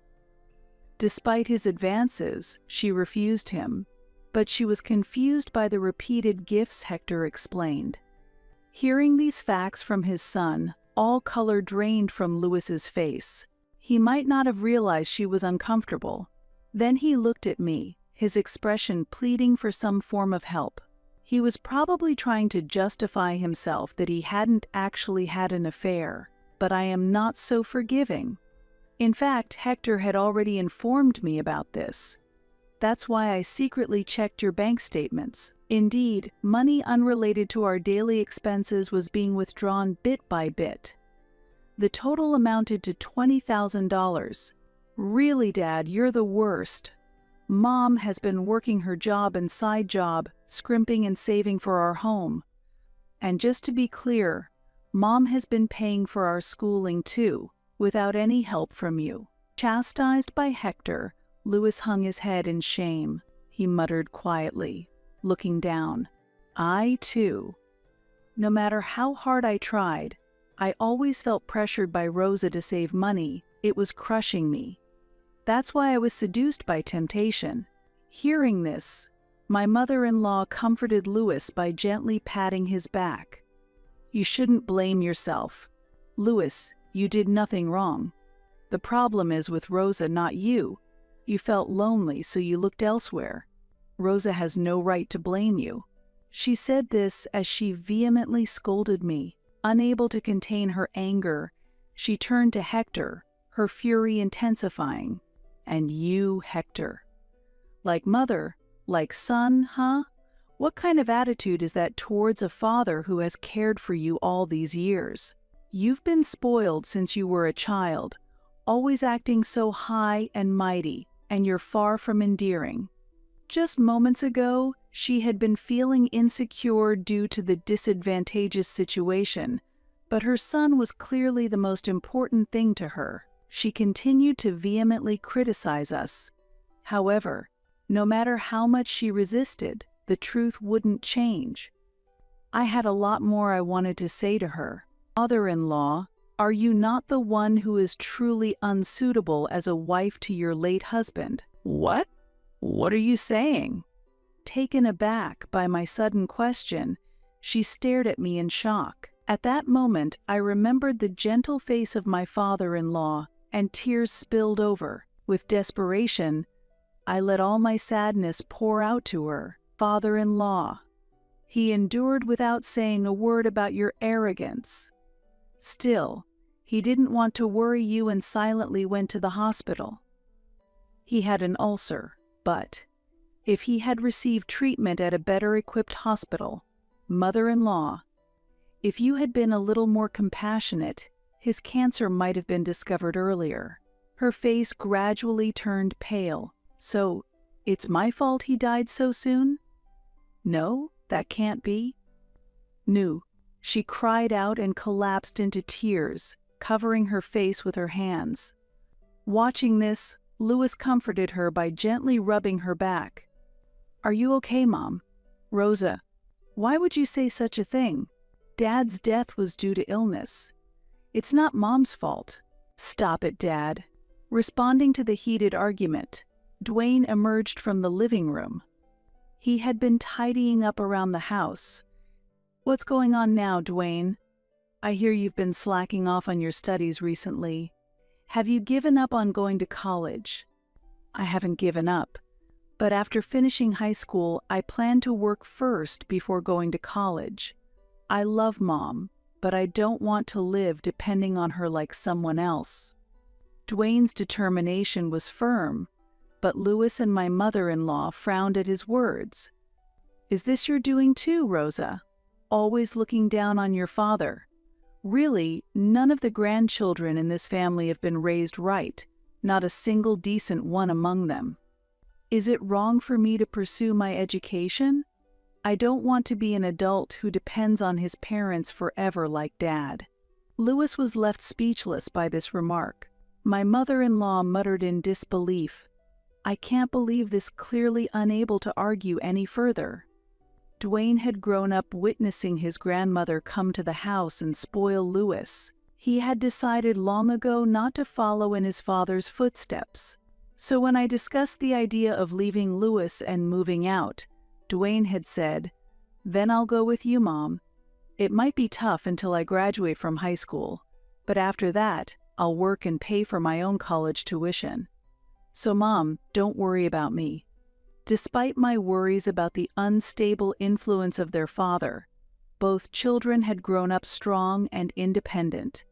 Despite his advances, she refused him, but she was confused by the repeated gifts Hector explained. Hearing these facts from his son, all color drained from Lewis's face. He might not have realized she was uncomfortable. Then he looked at me, his expression pleading for some form of help. He was probably trying to justify himself that he hadn't actually had an affair, but I am not so forgiving. In fact, Hector had already informed me about this. That's why I secretly checked your bank statements. Indeed, money unrelated to our daily expenses was being withdrawn bit by bit. The total amounted to $20,000. Really, Dad, you're the worst. Mom has been working her job and side job, scrimping and saving for our home. And just to be clear, Mom has been paying for our schooling too, without any help from you. Chastised by Hector, Lewis hung his head in shame. He muttered quietly, looking down. I, too. No matter how hard I tried, I always felt pressured by Rosa to save money. It was crushing me. That's why I was seduced by temptation. Hearing this, my mother-in-law comforted Lewis by gently patting his back. You shouldn't blame yourself. Lewis, you did nothing wrong. The problem is with Rosa, not you. You felt lonely, so you looked elsewhere. Rosa has no right to blame you. She said this as she vehemently scolded me. Unable to contain her anger, she turned to Hector, her fury intensifying. And you, Hector. Like mother, like son, huh? What kind of attitude is that towards a father who has cared for you all these years? You've been spoiled since you were a child, always acting so high and mighty, and you're far from endearing. Just moments ago, she had been feeling insecure due to the disadvantageous situation, but her son was clearly the most important thing to her. She continued to vehemently criticize us. However, no matter how much she resisted, the truth wouldn't change. I had a lot more I wanted to say to her. Mother-in-law, are you not the one who is truly unsuitable as a wife to your late husband? What? What are you saying? Taken aback by my sudden question, she stared at me in shock. At that moment, I remembered the gentle face of my father-in-law, and tears spilled over. With desperation, I let all my sadness pour out to her. Father-in-law. He endured without saying a word about your arrogance. Still, he didn't want to worry you and silently went to the hospital. He had an ulcer, but if he had received treatment at a better-equipped hospital, mother-in-law, if you had been a little more compassionate, his cancer might have been discovered earlier. Her face gradually turned pale. So, it's my fault he died so soon? No, that can't be. No. She cried out and collapsed into tears, covering her face with her hands. Watching this, Lewis comforted her by gently rubbing her back. Are you okay, Mom? Rosa, why would you say such a thing? Dad's death was due to illness. It's not Mom's fault. Stop it, Dad. Responding to the heated argument, Dwayne emerged from the living room. He had been tidying up around the house. What's going on now, Dwayne? I hear you've been slacking off on your studies recently. Have you given up on going to college? I haven't given up, but after finishing high school, I plan to work first before going to college. I love Mom, but I don't want to live depending on her like someone else." Dwayne's determination was firm, but Lewis and my mother-in-law frowned at his words. "Is this your doing too, Rosa? Always looking down on your father? Really, none of the grandchildren in this family have been raised right, not a single decent one among them. Is it wrong for me to pursue my education? I don't want to be an adult who depends on his parents forever like Dad." Lewis was left speechless by this remark. My mother-in-law muttered in disbelief, "I can't believe this," clearly unable to argue any further. Dwayne had grown up witnessing his grandmother come to the house and spoil Lewis. He had decided long ago not to follow in his father's footsteps. So when I discussed the idea of leaving Lewis and moving out, Dwayne had said, "Then I'll go with you, Mom. It might be tough until I graduate from high school, but after that, I'll work and pay for my own college tuition. So Mom, don't worry about me." Despite my worries about the unstable influence of their father, both children had grown up strong and independent.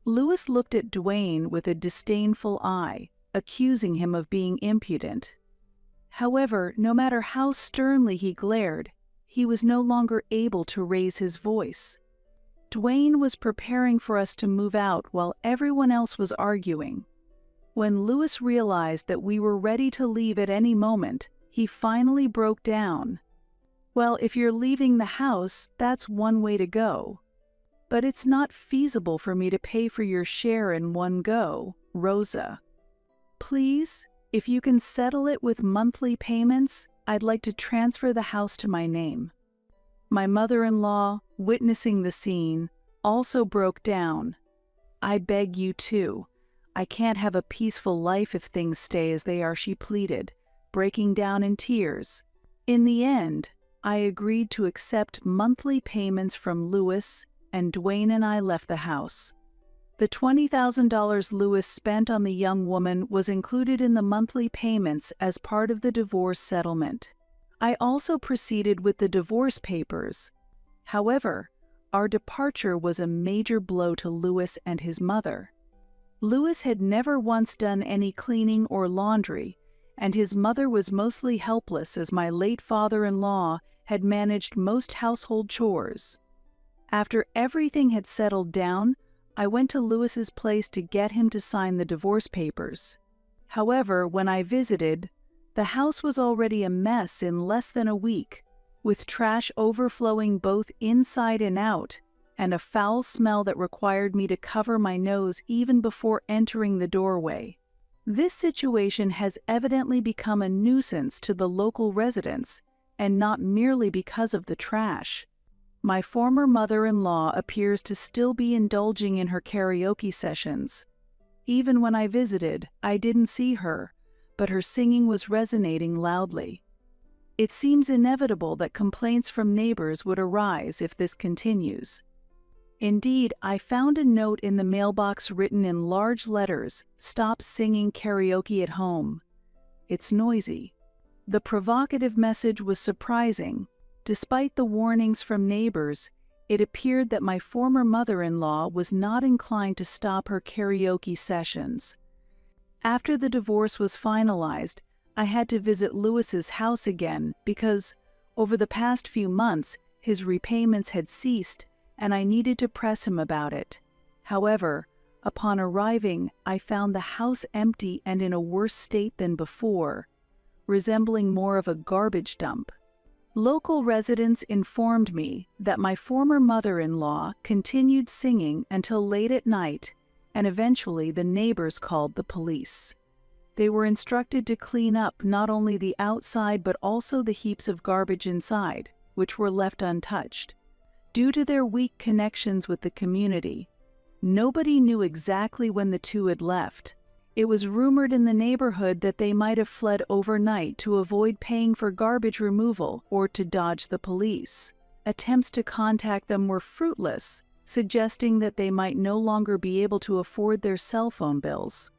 Lewis looked at Dwayne with a disdainful eye, accusing him of being impudent. However, no matter how sternly he glared, he was no longer able to raise his voice. Dwayne was preparing for us to move out while everyone else was arguing. When Lewis realized that we were ready to leave at any moment, he finally broke down. "Well, if you're leaving the house, that's one way to go. But it's not feasible for me to pay for your share in one go, Rosa. Please, if you can settle it with monthly payments, I'd like to transfer the house to my name." My mother-in-law, witnessing the scene, also broke down. "I beg you to. I can't have a peaceful life if things stay as they are," she pleaded, breaking down in tears. In the end, I agreed to accept monthly payments from Lewis, and Dwayne and I left the house. The $20,000 Lewis spent on the young woman was included in the monthly payments as part of the divorce settlement. I also proceeded with the divorce papers. However, our departure was a major blow to Lewis and his mother. Lewis had never once done any cleaning or laundry, and his mother was mostly helpless as my late father-in-law had managed most household chores. After everything had settled down, I went to Lewis's place to get him to sign the divorce papers. However, when I visited, the house was already a mess in less than a week, with trash overflowing both inside and out, and a foul smell that required me to cover my nose even before entering the doorway. This situation has evidently become a nuisance to the local residents, and not merely because of the trash. My former mother-in-law appears to still be indulging in her karaoke sessions. Even when I visited, I didn't see her, but her singing was resonating loudly. It seems inevitable that complaints from neighbors would arise if this continues. Indeed, I found a note in the mailbox written in large letters, "Stop singing karaoke at home. It's noisy." The provocative message was surprising. Despite the warnings from neighbors, it appeared that my former mother-in-law was not inclined to stop her karaoke sessions. After the divorce was finalized, I had to visit Lewis's house again because, over the past few months, his repayments had ceased, and I needed to press him about it. However, upon arriving, I found the house empty and in a worse state than before, resembling more of a garbage dump. Local residents informed me that my former mother-in-law continued singing until late at night, and eventually the neighbors called the police. They were instructed to clean up not only the outside but also the heaps of garbage inside, which were left untouched. Due to their weak connections with the community, nobody knew exactly when the two had left. It was rumored in the neighborhood that they might have fled overnight to avoid paying for garbage removal or to dodge the police. Attempts to contact them were fruitless, suggesting that they might no longer be able to afford their cell phone bills.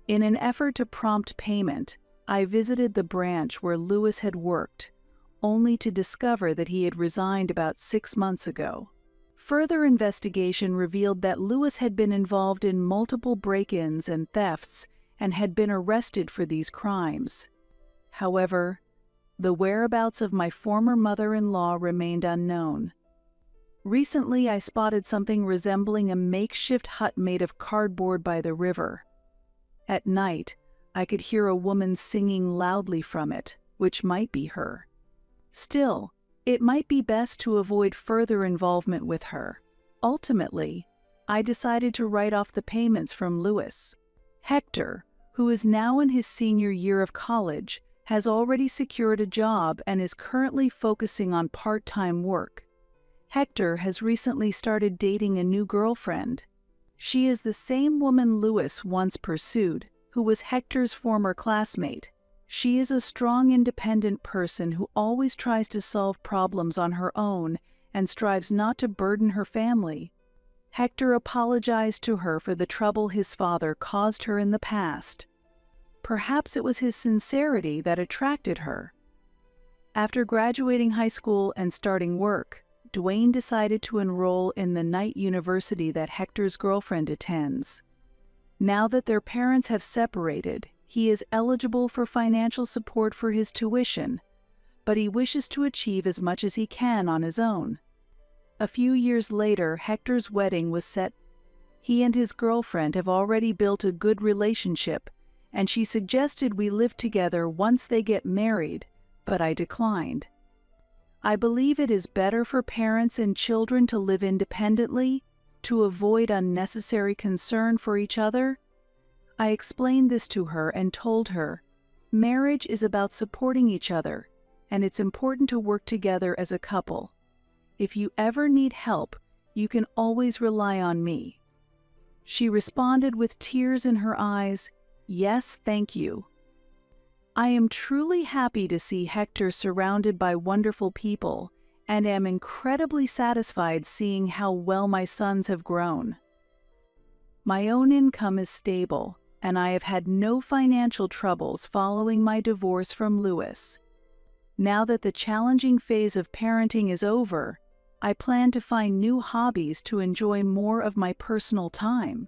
In an effort to prompt payment, I visited the branch where Lewis had worked, only to discover that he had resigned about 6 months ago. Further investigation revealed that Lewis had been involved in multiple break-ins and thefts and had been arrested for these crimes. However, the whereabouts of my former mother-in-law remained unknown. Recently, I spotted something resembling a makeshift hut made of cardboard by the river. At night, I could hear a woman singing loudly from it, which might be her. Still, it might be best to avoid further involvement with her. Ultimately, I decided to write off the payments from Lewis. Hector, who is now in his senior year of college, has already secured a job and is currently focusing on part-time work. Hector has recently started dating a new girlfriend. She is the same woman Lewis once pursued, who was Hector's former classmate. She is a strong, independent person who always tries to solve problems on her own and strives not to burden her family. Hector apologized to her for the trouble his father caused her in the past. Perhaps it was his sincerity that attracted her. After graduating high school and starting work, Dwayne decided to enroll in the night university that Hector's girlfriend attends. Now that their parents have separated, he is eligible for financial support for his tuition, but he wishes to achieve as much as he can on his own. A few years later, Hector's wedding was set. He and his girlfriend have already built a good relationship, and she suggested we live together once they get married, but I declined. I believe it is better for parents and children to live independently, to avoid unnecessary concern for each other. I explained this to her and told her, marriage is about supporting each other, and it's important to work together as a couple. If you ever need help, you can always rely on me. She responded with tears in her eyes, "Yes, thank you." I am truly happy to see Hector surrounded by wonderful people, and am incredibly satisfied seeing how well my sons have grown. My own income is stable, and I have had no financial troubles following my divorce from Lewis. Now that the challenging phase of parenting is over, I plan to find new hobbies to enjoy more of my personal time.